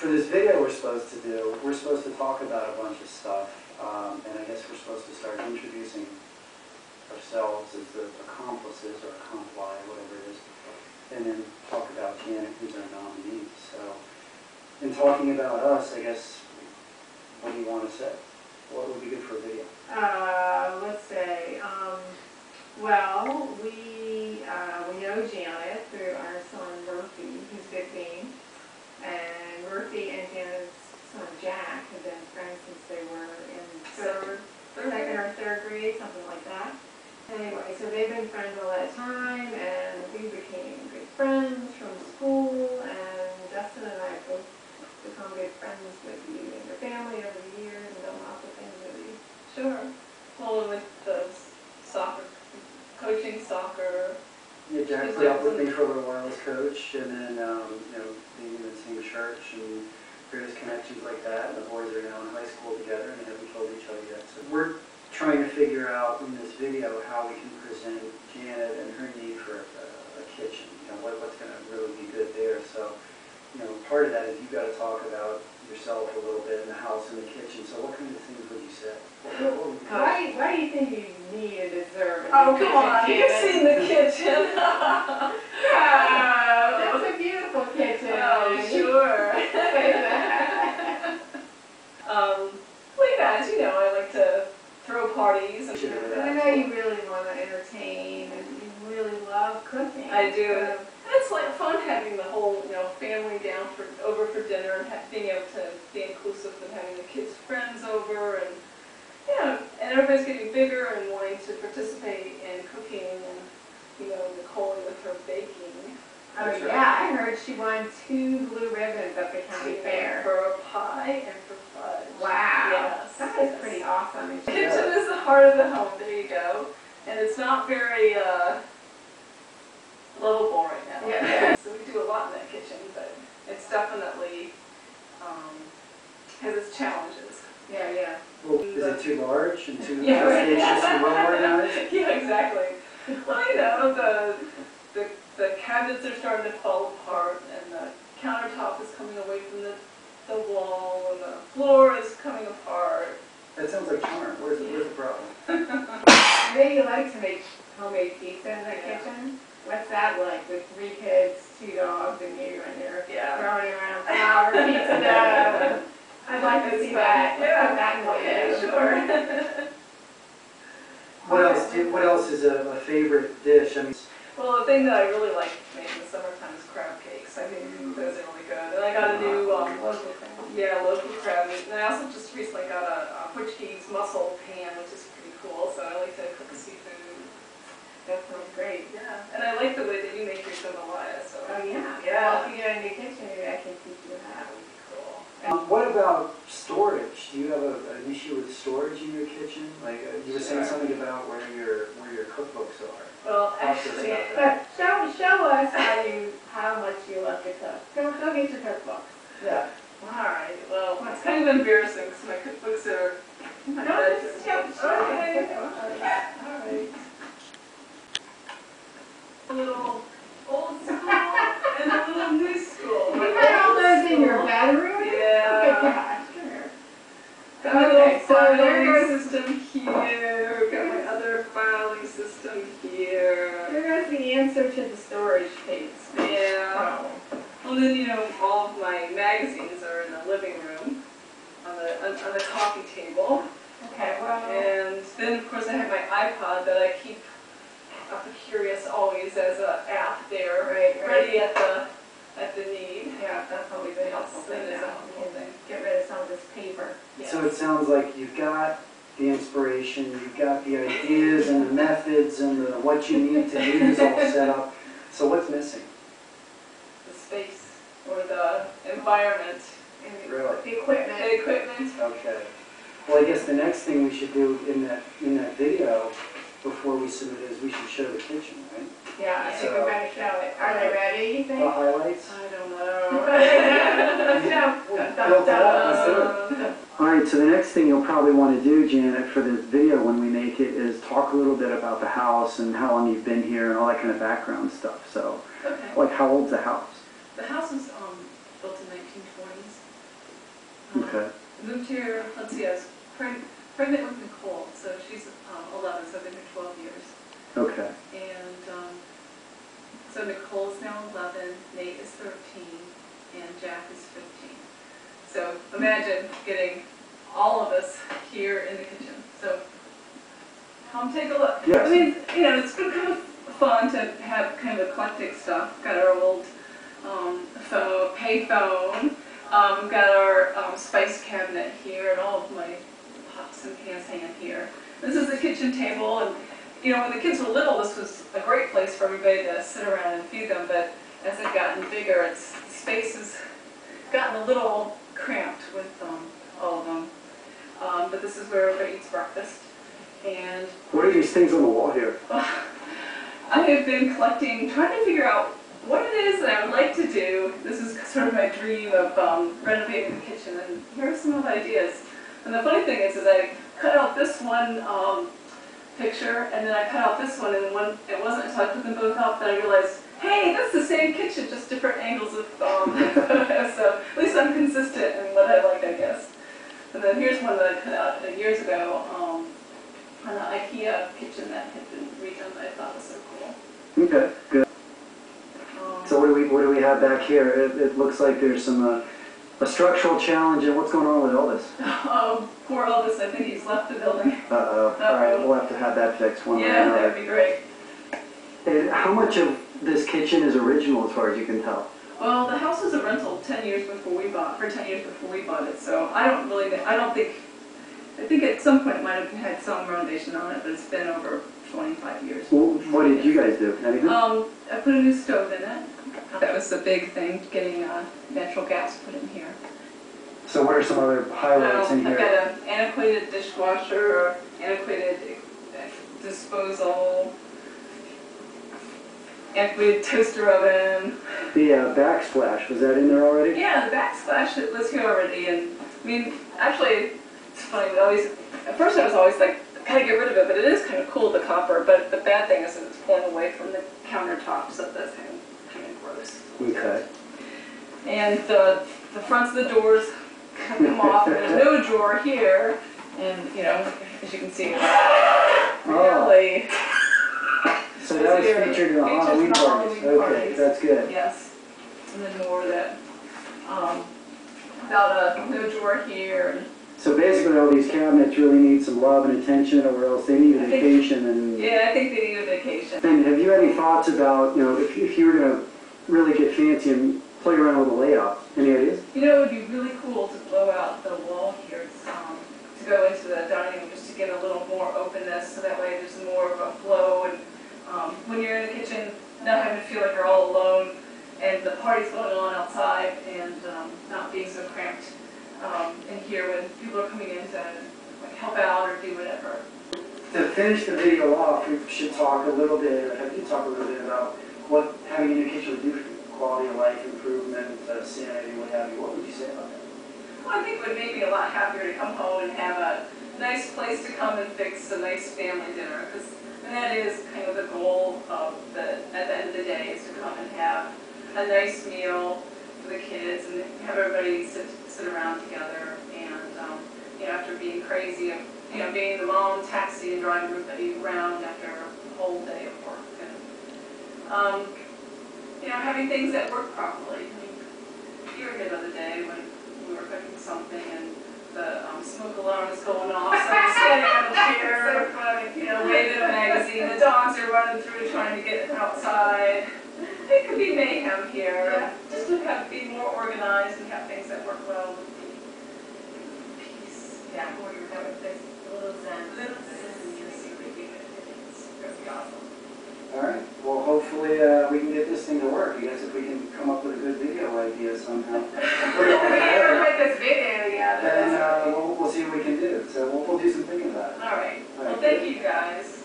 for this video we're supposed to talk about a bunch of stuff, and I guess we're supposed to start introducing ourselves as the accomplices or comply, whatever it is, and then talk about Janet, who's our nominee. So, in talking about us, I guess, what do you want to say? What would be good for a video? Let's say, well, we know Janet through our son Murphy, who's 15, and Murphy and Janet's son Jack have been friends since they were in second or third grade, something like that. Anyway, so they've been friends all that time, and we became good friends from school, and Justin and I both become good friends with you and your family over the years and done lots of things with you. Sure. Well, with the soccer, coaching soccer. Yeah, Jack played up with me for a little while as coach, and then, being in the same church and various connections like that. And the boys are now in high school together, and they haven't told each other yet. So we're trying to figure out in this video how we can present Janet and her need for a kitchen. What's going to really be good there. So, part of that is you've got to talk about yourself a little bit in the house and the kitchen. So what kind of things would you say? Why do you think you need and deserve it? Oh, come on. You've seen the kitchen. That's a beautiful kitchen. Oh, sure. I like to throw parties. I know you really want to entertain and you really love cooking. I do. And it's like fun having the whole, family down over for dinner and being able to be inclusive and having the kids' friends over and and everybody's getting bigger and wanting to participate in cooking and Nicole with her baking. Oh yeah, I heard she won 2 blue ribbons at the county fair. For a pie and for fudge. Wow. Yes. That is pretty awesome. The kitchen is the heart of the home. There you go. And it's not very lovable right now. Yeah. So we do a lot in that kitchen, but it's definitely has its challenges. Yeah. Well, is it too large and too Yeah, right. spacious and well organized? Yeah, exactly. Well, the cabinets are starting to fall apart, and the countertop is coming away from the wall, and the floor is coming apart. That sounds like charm. Where's the problem? They like to make homemade pizza in the kitchen. What's that like with 3 kids, 2 dogs, and you and you're throwing around flour, pizza dough? I'd like to see that. Yeah, that in sure. What else is a favorite dish? Well, the thing that I really like to make in the summertime is crab cakes. I think those are really good. And I got a new local crab meat. And I also just recently got a Portuguese mussel pan, which is pretty cool. So I like to cook seafood. That sounds great. Yeah. And I like the way that you make your jambalaya. So. Oh yeah. Yeah. Well, if you get a new kitchen, maybe I can teach you how. That would be cool. What about storage? Do you have an issue with storage in your kitchen? Like you were saying something about where your cookbooks are. Well, actually, but show us how much you love to cook. Go get your cookbooks. Yeah. All right. Well, it's kind of embarrassing because my cookbooks are. No, just show Okay. All right. A little old school and a little new school. You got all those in your bedroom? Yeah. Oh gosh, come here. Got my little So there filing goes system here. Got my other filing system here. there goes the answer to the storage case. Yeah. Oh. Well, then all of my magazines are in the living room on the coffee table. Okay, well. And then of course I have my iPod that I keep up curious always as an app there, ready at the need. Yeah, that's always a helpful thing. That is a helpful thing. Get rid of some of this paper. Yes. So it sounds like you've got the inspiration, you've got the ideas and the methods and what you need to use all set up. So what's missing? The space or the environment. And Really? the equipment. The equipment. Okay. Well, I guess the next thing we should do in that video before we submit is we should show the kitchen, right? Yeah, I think we better show it. Are they ready, you think? The highlights? I don't know. All right, so the next thing you'll probably want to do, Janet, for this video when we make it is talk a little bit about the house and how long you've been here and all that kind of background stuff. So, Okay. like, how old's the house? The house was built in 1920s. Okay. Moved here, let's see, I was pregnant with Nicole, so she's 11, so I've been here 12 years. Okay. And so Nicole is now 11, Nate is 13, and Jack is 15. So imagine getting all of us here in the kitchen. So come take a look. Yes. I mean, you know, it's been kind of fun to have kind of eclectic stuff. Got our old payphone. We've got our spice cabinet here, and all of my pots and pans hanging here. This is the kitchen table, and you know, when the kids were little, this was a great place for everybody to sit around and feed them. But as they've gotten bigger, space has gotten a little cramped with all of them. But this is where everybody eats breakfast. And What are these things on the wall here? I have been collecting, trying to figure out what it is that I would like to do. This is sort of my dream of renovating the kitchen, and here are some of the ideas. And the funny thing is I cut out this one picture, and then I cut out this one, and when it wasn't until I put them both up that I realized, hey, that's the same kitchen, just different angles of photos. So at least I'm consistent in what I like, I guess. And then here's one that I cut out years ago, an IKEA kitchen that had been redone that I thought was so cool. Okay, good. So what do we have back here? It looks like there's some a structural challenge. And what's going on with Elvis? Oh, poor Elvis, I think he's left the building. Uh-oh. All right, we'll have to have that fixed one way or Yeah, another. that'd be great. And how much of this kitchen is original as far as you can tell? Well, the house was a rental 10 years before we bought it, so I think at some point it might have had some renovation on it, but it's been over 25 years. Well, what did you guys do? Anything? I put a new stove in it. That was the big thing, getting natural gas put in here. So what are some other highlights in I've here? got an antiquated dishwasher, antiquated disposal, antiquated toaster oven. The backsplash, was that in there already? Yeah, the backsplash it was here already, and I mean, actually, it's funny. At first I was always like, gotta get rid of it, but it is kind of cool, the copper. But the bad thing is that it's pulling away from the countertop, so that's kind of gross. Okay. And the fronts of the doors come off, and there's no drawer here, and you know, as you can see, really. So that was featured in the Halloween parties. Okay, that's good. Yes. And then more of that, without no drawer here. So basically all these cabinets really need some love and attention, or else they need a vacation. And yeah, I think they need a vacation. And have you had any thoughts about, you know, if you were going to really get fancy and play around with the layout? Any ideas? You know, it would be really cool to blow out the wall here to go into the dining room, just to get a little more openness, so that way there's more of a flow. And when you're in the kitchen, not having to feel like you're all alone, and the party's going on outside, and not being so cramped in here when people are coming in to like help out or do whatever. To finish the video off, we should talk a little bit, or have you talk a little bit about what having a new kitchen would do for you, quality of life improvement, sanity, what have you. What would you say about that? Well, I think it would make me a lot happier to come home and have a nice place to come and fix a nice family dinner, because that is kind of the goal of at the end of the day, is to come and have a nice meal for the kids and have everybody sit around together. And you know, after being crazy of being the mom taxi and driving everybody around after a whole day of work, and having things that work properly. I mean, you were here the other day when we were cooking something and the smoke alarm was going off, so I'm standing on a chair, waving a magazine. The dogs are running through trying to get outside. It could be mayhem here. Yeah. Just to be more organized and have things that work well would be peace. Yeah, where you're having things a little zen. It's going to be awesome. All right. Well, hopefully we can get this thing to work. I guess if we can come up with a good video idea somehow. We never put this video together. Then we'll see what we can do. So we'll do some thinking about it. All right. Well, thank you guys.